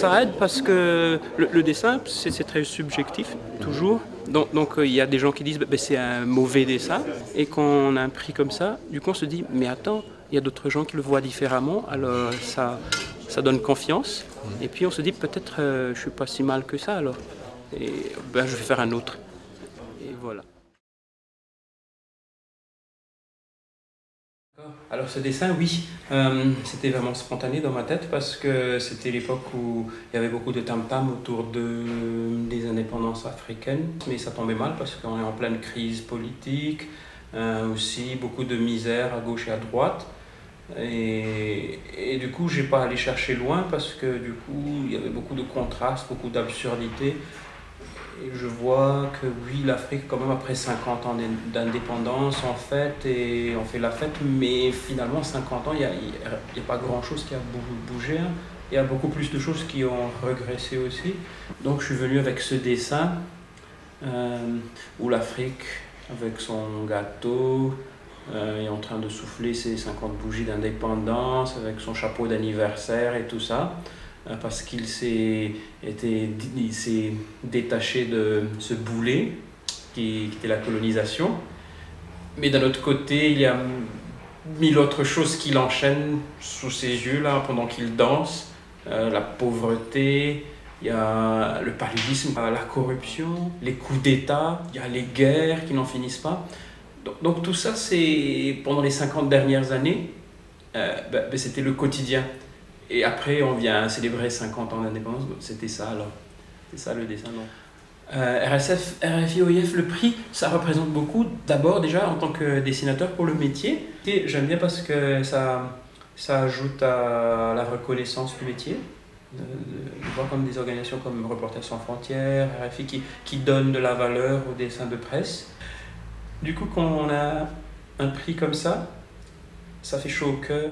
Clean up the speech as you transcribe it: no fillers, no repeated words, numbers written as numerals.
ça aide parce que le dessin, c'est très subjectif, toujours. Donc il y a des gens qui disent ben, c'est un mauvais dessin. Et quand on a un prix comme ça, du coup on se dit mais attends, il y a d'autres gens qui le voient différemment, alors ça donne confiance. Et puis on se dit peut-être je suis pas si mal que ça alors. Et ben, je vais faire un autre. Et voilà. Alors ce dessin, oui, c'était vraiment spontané dans ma tête parce que c'était l'époque où il y avait beaucoup de tam-tam autour des indépendances africaines. Mais ça tombait mal parce qu'on est en pleine crise politique, aussi beaucoup de misère à gauche et à droite. Et du coup, j'ai pas allé chercher loin parce que du coup, il y avait beaucoup de contrastes, beaucoup d'absurdités. Et je vois que oui, l'Afrique, quand même, après 50 ans d'indépendance, en fait, et on fait la fête, mais finalement, 50 ans, il n'y a pas grand-chose qui a bougé. Hein. Il y a beaucoup plus de choses qui ont régressé aussi. Donc, je suis venu avec ce dessin où l'Afrique, avec son gâteau, est en train de souffler ses 50 bougies d'indépendance, avec son chapeau d'anniversaire et tout ça. Parce il s'est détaché de ce boulet qui était la colonisation. Mais d'un autre côté, il y a mille autres choses qui l'enchaînent sous ses yeux là, pendant qu'il danse. La pauvreté, il y a le paludisme, la corruption, les coups d'État, il y a les guerres qui n'en finissent pas. Donc tout ça, c'est pendant les 50 dernières années, c'était le quotidien. Et après, on vient célébrer 50 ans d'indépendance. C'était ça alors. C'est ça le dessin, non? RFI OIF, le prix, ça représente beaucoup. D'abord, déjà, en tant que dessinateur pour le métier. Et j'aime bien parce que ça ajoute à la reconnaissance du métier. De voir comme des organisations comme Reporters sans frontières, RFI, qui donnent de la valeur au dessin de presse. Du coup, quand on a un prix comme ça fait chaud au cœur.